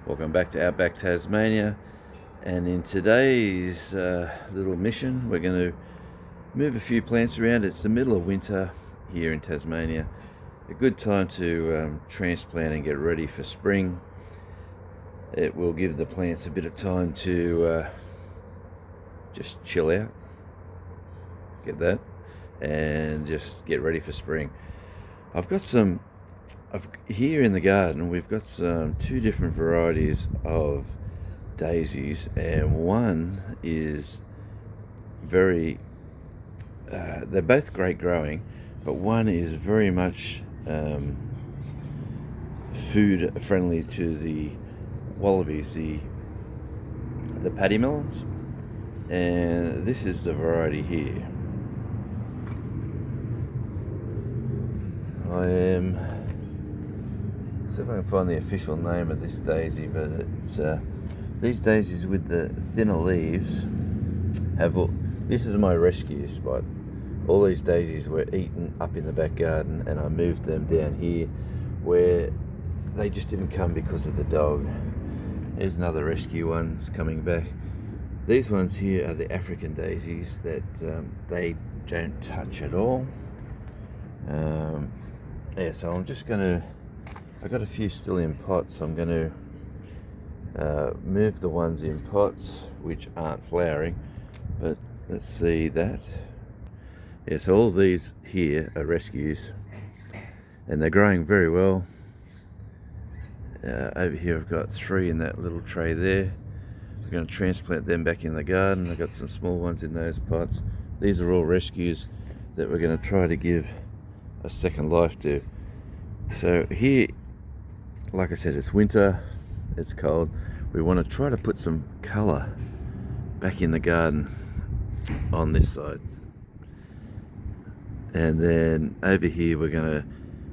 Welcome back to Outback Tasmania, and in today's little mission we're going to move a few plants around. It's the middle of winter here in Tasmania, a good time to transplant and get ready for spring. It will give the plants a bit of time to just chill out, get that, and just get ready for spring. Here in the garden we've got two different varieties of daisies, and one is they're both great growing, but one is very much food friendly to the wallabies, the paddy melons, and this is the variety here. See if I can find the official name of this daisy, but it's these daisies with the thinner leaves this is my rescue spot. All these daisies were eaten up in the back garden, and I moved them down here where they just didn't come because of the dog. Here's another rescue one's coming back. These ones here are the African daisies that they don't touch at all. So I'm just gonna, I've got a few still in pots. I'm going to move the ones in pots which aren't flowering, but let's see that. So all these here are rescues, and they're growing very well. Over here I've got 3 in that little tray there. I'm going to transplant them back in the garden. I've got some small ones in those pots. These are all rescues that we're going to try to give a second life to. So here, like I said, it's winter, it's cold. We want to try to put some colour back in the garden on this side. And then over here we're going to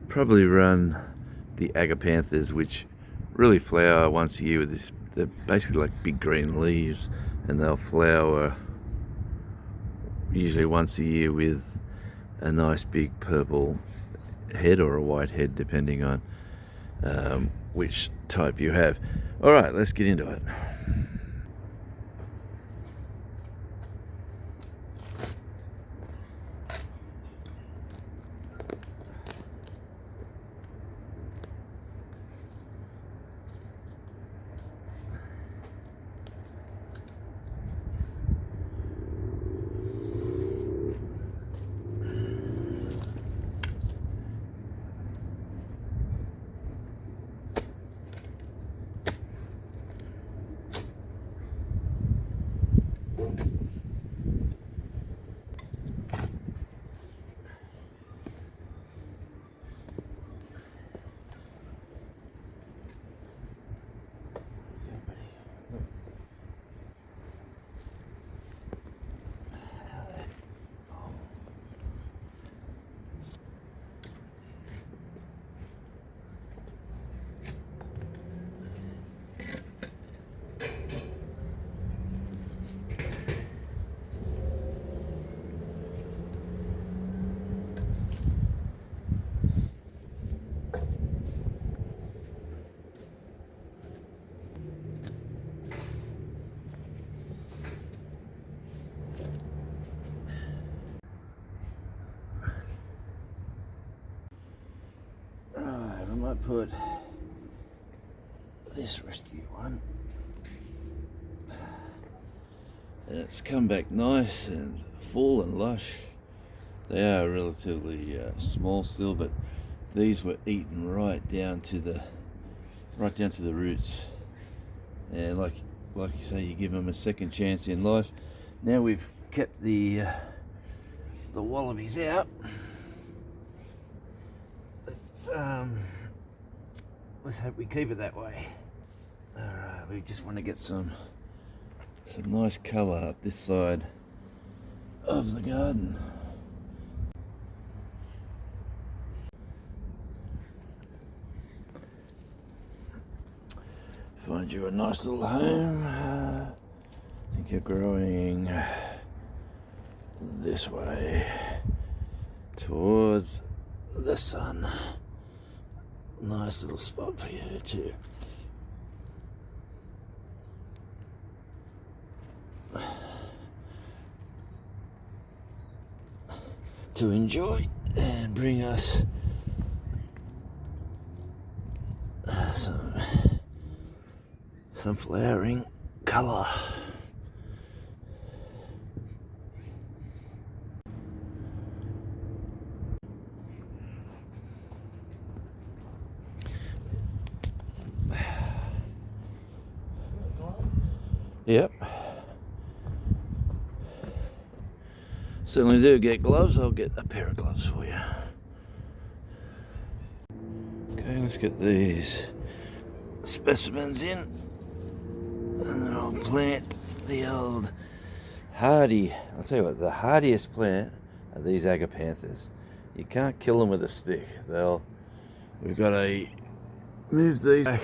probably run the agapanthus, which really flower once a year with this. They're basically like big green leaves, and they'll flower usually once a year with a nice big purple head or a white head, depending on which type you have. All right, let's get into it. I might put this rescue one, and it's come back nice and full and lush. They are relatively small still, but these were eaten right down to the roots. And like you say, you give them a second chance in life. Now we've kept the wallabies out. Let's hope we keep it that way. Alright, we just want to get some nice colour up this side of the garden. Find you a nice little home. I think you're growing this way towards the sun. Nice little spot for you too. to enjoy and bring us some flowering colour. Yep. Certainly do get gloves. I'll get a pair of gloves for you. Okay, let's get these specimens in. And then I'll plant the old hardy. I'll tell you what, the hardiest plant are these agapanthus. You can't kill them with a stick. We've got to move these back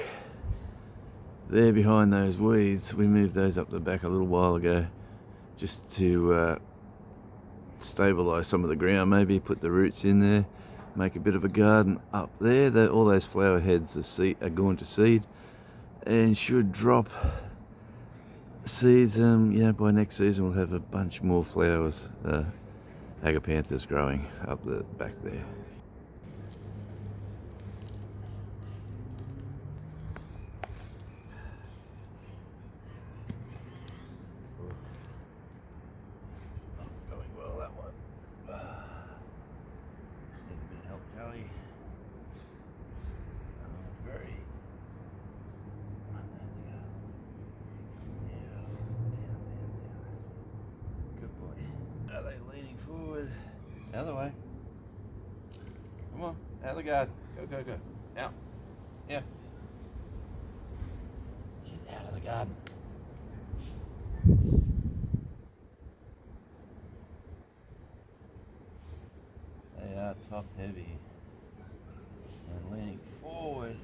there behind those weeds. We moved those up the back a little while ago just to stabilise some of the ground, maybe put the roots in there, make a bit of a garden up there. All those flower heads are going to seed and should drop seeds. By next season we'll have a bunch more flowers, agapanthus growing up the back there. Out of the way. Come on, out of the garden. Go. Out. Yeah. Get out of the garden. They are top heavy. And leaning forward.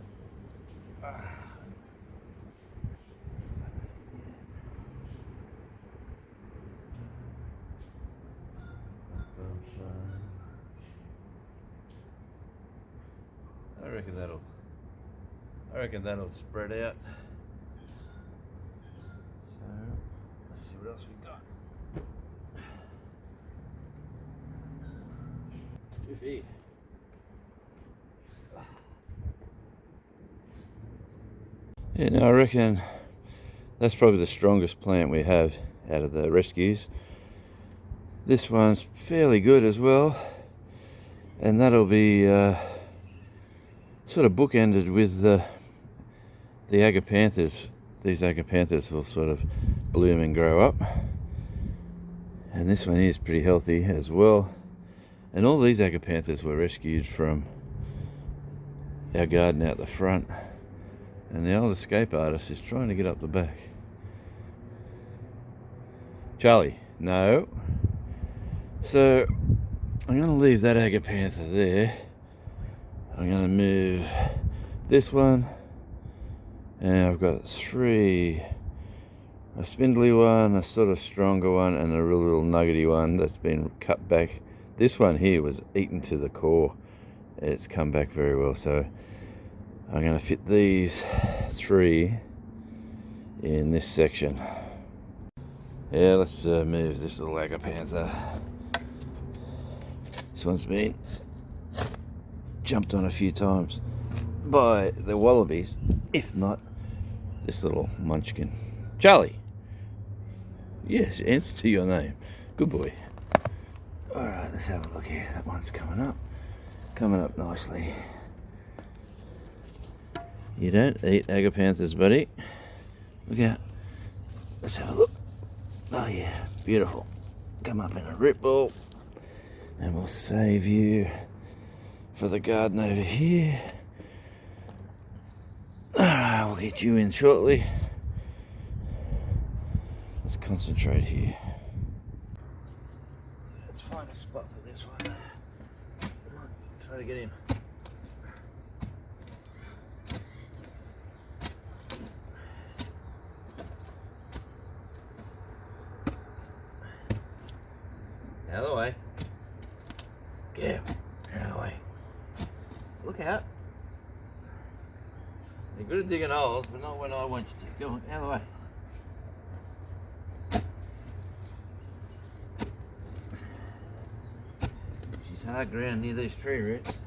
I reckon that'll spread out. So let's see what else we got. 2 feet. Yeah, no, I reckon that's probably the strongest plant we have out of the rescues. This one's fairly good as well, and that'll be sort of bookended with the agapanthus. These agapanthus will sort of bloom and grow up, and this one is pretty healthy as well. And all these agapanthus were rescued from our garden out the front, and the old escape artist is trying to get up the back. Charlie, no. So I'm going to leave that agapantha there. I'm going to move this one, and I've got 3, a spindly one, a sort of stronger one, and a real little nuggety one that's been cut back. This one here was eaten to the core. It's come back very well, so I'm going to fit these 3 in this section. Yeah, let's move this little agapantha. This one's been jumped on a few times by the wallabies, if not this little munchkin. Charlie! Yes, answer to your name. Good boy. Alright, let's have a look here. That one's coming up nicely. You don't eat agapanthus, buddy. Look out. Let's have a look. Oh yeah, beautiful. Come up in a root ball, and we'll save you for the garden over here. Alright, we'll get you in shortly. Let's concentrate here. Let's find a spot for this one. Come on, try to get him. Out of the way. Yeah, out of the way. Look out. You're good at digging holes, but not when I want you to. Go on, out of the way. It's hard ground near these tree roots.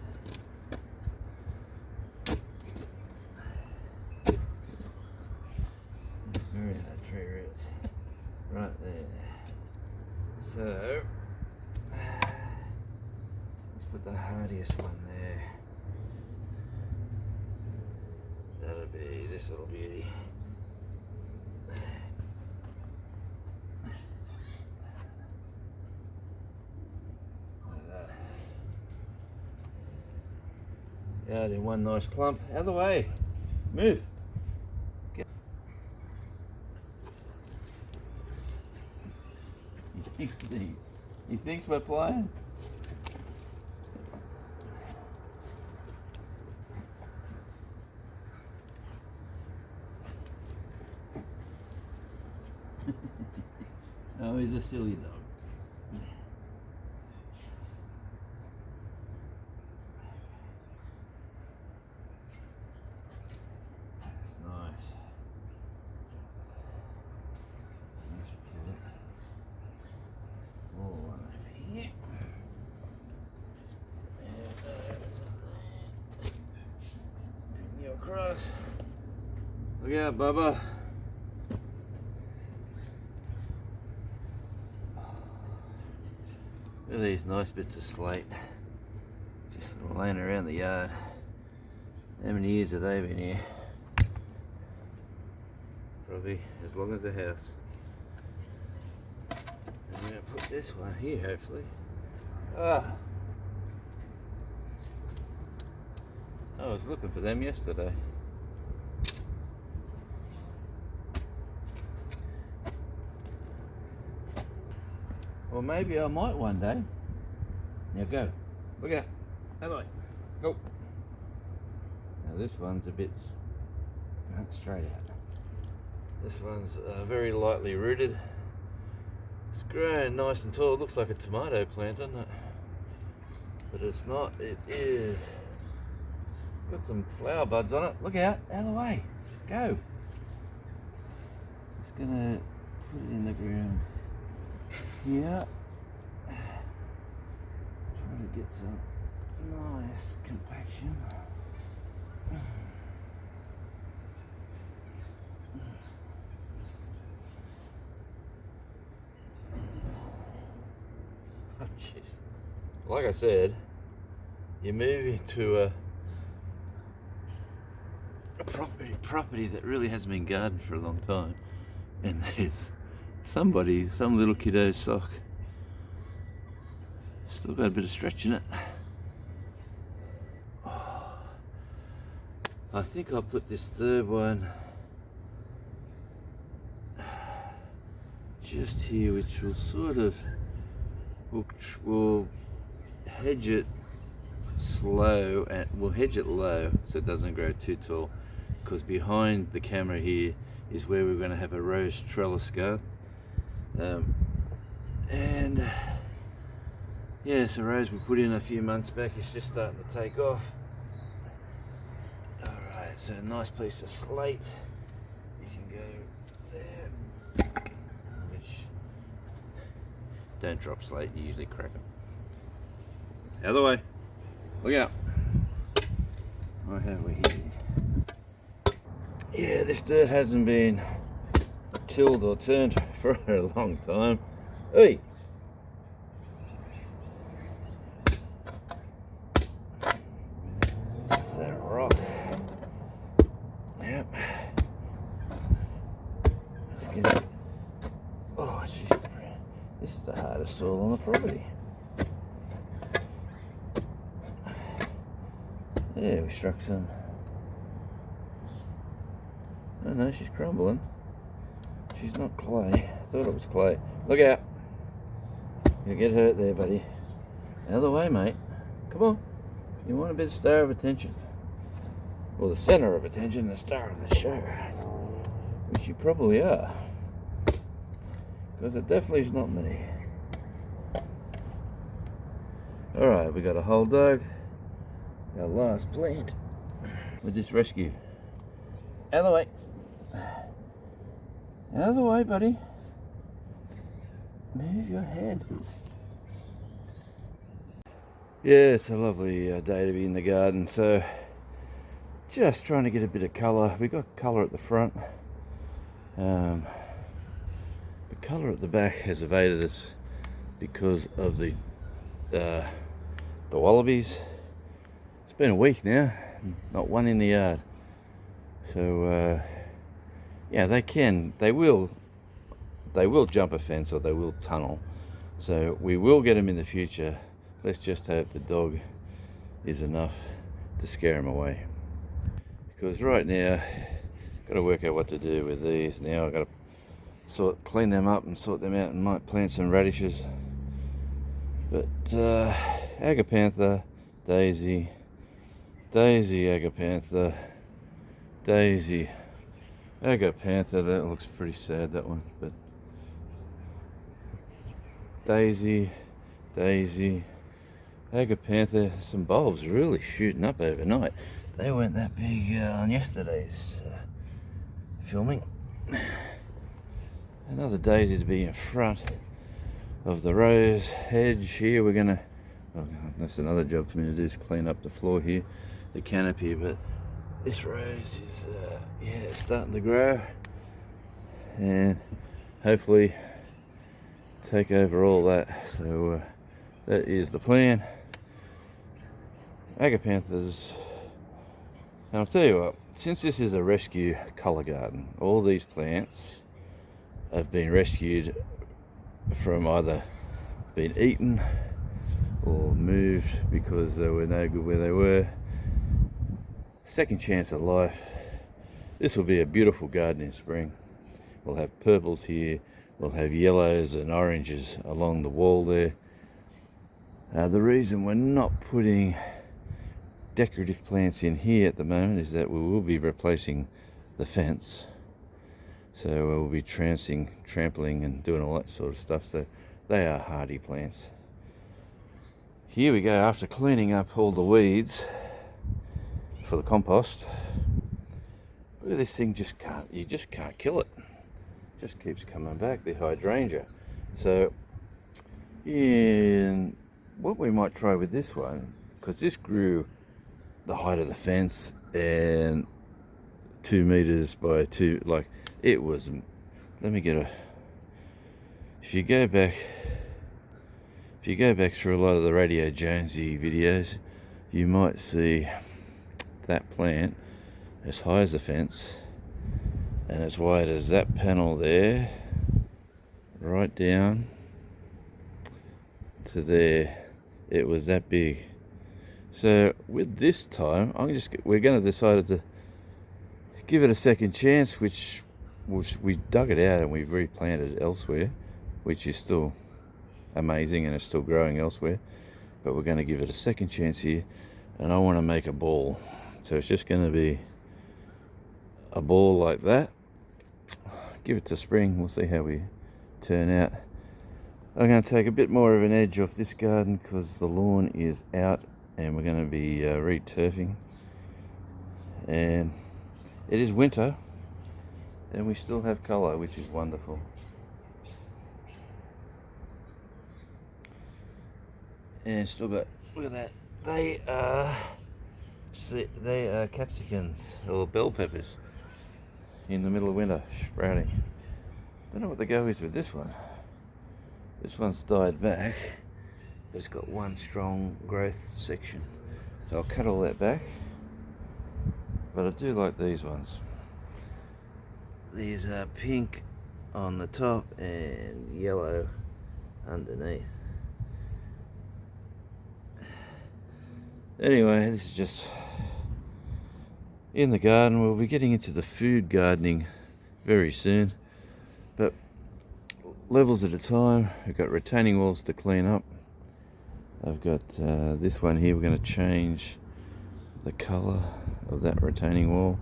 Very hard tree roots. Right there. So let's put the hardiest one there. That'll be this little beauty. Yeah, then one nice clump. Out of the way. Move. Get. He thinks we're playing. Oh, he's a silly dog. That's nice. Nice put. Small one over here. Bring you across. Look out, Bubba. Look at these nice bits of slate just laying around the yard. How many years have they been here? Probably as long as the house. I'm going to put this one here, hopefully. Ah! I was looking for them yesterday. Well, maybe I might one day. Now go. Look out. How do I? Go. Now this one's a bit straight out. This one's very lightly rooted. It's growing nice and tall. It looks like a tomato plant, doesn't it? But it's not. It is. It's got some flower buds on it. Look out. Out of the way. Go. Just gonna put it in the ground. Yeah, trying to get some nice compaction. Oh, jeez. Like I said, you move into a property that really hasn't been gardened for a long time, and there's some little kiddo's sock. Still got a bit of stretch in it. Oh, I think I'll put this third one just here, which will sort of will hedge it slow, and we'll hedge it low so it doesn't grow too tall, because behind the camera here is where we're going to have a rose trellis garden. And yeah, so rose we put in a few months back is just starting to take off. Alright, so a nice piece of slate. You can go there. Which, don't drop slate, you usually crack them. Out of the way. Look out. What have we here? Yeah, this dirt hasn't been tilled or turned for a long time. Hey! That's that rock. Yep. Let's get it. Oh, jeez. This is the hardest soil on the property. Yeah, we struck some. Oh no, she's crumbling. She's not clay. I thought it was clay. Look out. You'll get hurt there, buddy. Out of the way, mate. Come on. You want a bit of star of attention. Well, the center of attention, the star of the show. Which you probably are. Because it definitely is not me. Alright, we got a hole dug. Our last plant with this rescue. Out of the way. Out of the way, buddy. Move your head. Yeah, it's a lovely day to be in the garden. So just trying to get a bit of colour. We got colour at the front. The colour at the back has evaded us because of the wallabies. It's been a week now, not one in the yard. So yeah, they will jump a fence or they will tunnel. So we will get them in the future. Let's just hope the dog is enough to scare them away. Because right now, got to work out what to do with these. Now I've got to clean them up and sort them out, and might plant some radishes. But Agapantha, Daisy, Agapantha, Daisy, Agapantha. That looks pretty sad, that one. But Daisy, Agapantha. Some bulbs really shooting up overnight. They weren't that big on yesterday's filming. Another daisy to be in front of the rose hedge here. We're gonna, that's another job for me to do, is clean up the floor here, the canopy. But this rose is yeah, starting to grow, and hopefully take over all that. So that is the plan. Agapanthas. And I'll tell you what, since this is a rescue colour garden, all these plants have been rescued from either being eaten or moved because they were no good where they were. Second chance at life. This will be a beautiful garden in spring. We'll have purples here, we'll have yellows and oranges along the wall there. The reason we're not putting decorative plants in here at the moment is that we will be replacing the fence. So we'll be trampling and doing all that sort of stuff. So they are hardy plants. Here we go, after cleaning up all the weeds for the compost. Look at this thing, you just can't kill it. It just keeps coming back, the hydrangea. So what we might try with this one, because this grew the height of the fence and 2 meters by 2, like it was. Let me get a. If you go back through a lot of the Radio Jonesy videos, you might see that plant as high as the fence and as wide as that panel there, right down to there. It was that big. So with this time, we're going to decide to give it a second chance, which we dug it out and we've replanted it elsewhere, which is still amazing and it's still growing elsewhere. But we're going to give it a second chance here, and I want to make a ball. So it's just going to be a ball like that. Give it to spring, we'll see how we turn out. I'm going to take a bit more of an edge off this garden because the lawn is out and we're going to be re-turfing, and it is winter and we still have colour, which is wonderful. And still got, look at that, they are capsicums or bell peppers in the middle of winter, sprouting. Don't know what the go is with this one. This one's died back, but it's got one strong growth section. So I'll cut all that back. But I do like these ones. These are pink on the top and yellow underneath. Anyway, this is just in the garden. We'll be getting into the food gardening very soon, but levels at a time. We've got retaining walls to clean up. I've got this one here. We're going to change the colour of that retaining wall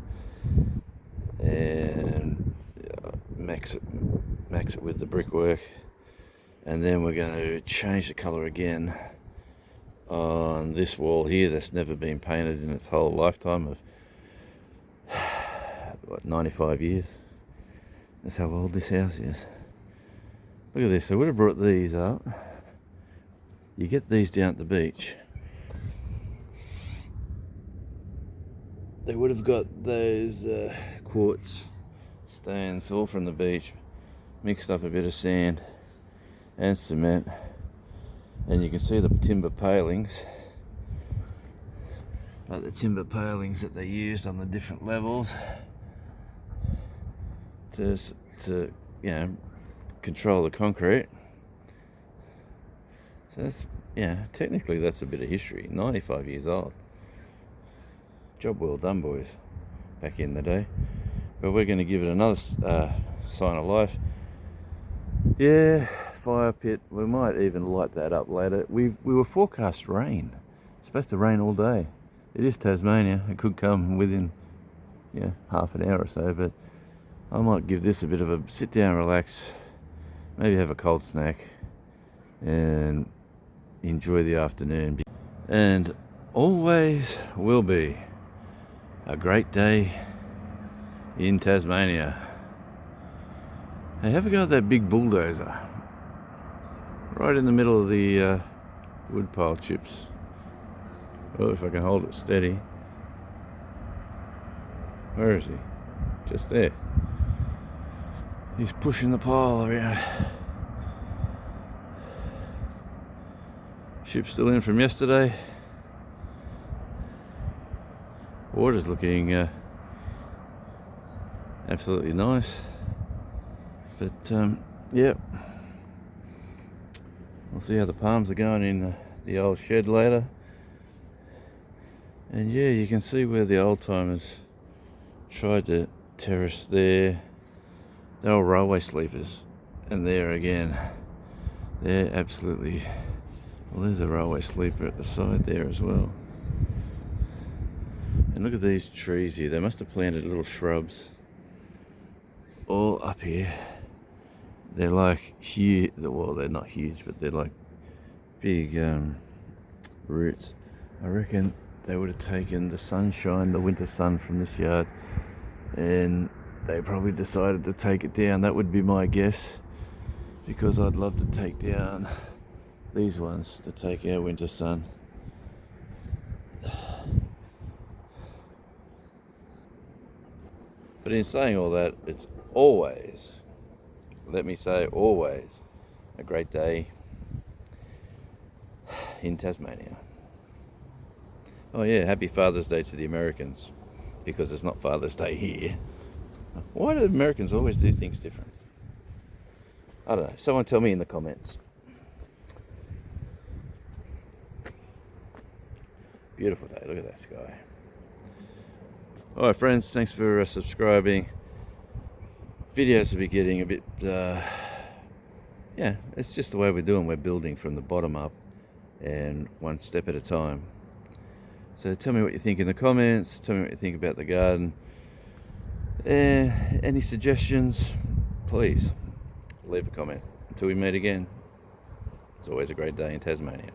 and max it with the brickwork, and then we're going to change the colour again on this wall here that's never been painted in its whole lifetime of what, 95 years. That's how old this house is. Look at this. I would have brought these up. You get these down at the beach they would have got those quartz stones all from the beach, mixed up a bit of sand and cement, and you can see the timber palings, like the timber palings that they used on the different levels to you know, control the concrete. So that's, yeah, technically that's a bit of history. 95 years old. Job well done, boys, back in the day. But we're going to give it another sign of life. Yeah, fire pit. We might even light that up later. We were forecast rain. It's supposed to rain all day. It is Tasmania. It could come within, yeah, half an hour or so. But I might give this a bit of a sit down, relax, maybe have a cold snack, and enjoy the afternoon. And always will be a great day in Tasmania. Hey, have a go at that big bulldozer right in the middle of the wood pile chips. Oh, if I can hold it steady. Where is he? Just there. He's pushing the pile around. Ship still in from yesterday. Water's looking absolutely nice. But yeah, we'll see how the palms are going in the old shed later. And yeah, you can see where the old timers tried to terrace there. They're all railway sleepers, and there again, they're absolutely, well, there's a railway sleeper at the side there as well. And look at these trees here. They must have planted little shrubs all up here. They're like huge, well, they're not huge, but they're like big roots. I reckon they would have taken the sunshine, the winter sun from this yard, and they probably decided to take it down. That would be my guess, because I'd love to take down these ones to take our winter sun. But in saying all that, it's always, let me say always, a great day in Tasmania. Oh yeah, happy Father's Day to the Americans, because it's not Father's Day here. Why do Americans always do things different? I don't know. Someone tell me in the comments. Beautiful day. Look at that sky. Alright friends, thanks for subscribing. Videos will be getting a bit, yeah, it's just the way we're doing. We're building from the bottom up and one step at a time. So tell me what you think in the comments. Tell me what you think about the garden. Any suggestions, please leave a comment. Until we meet again, it's always a great day in Tasmania.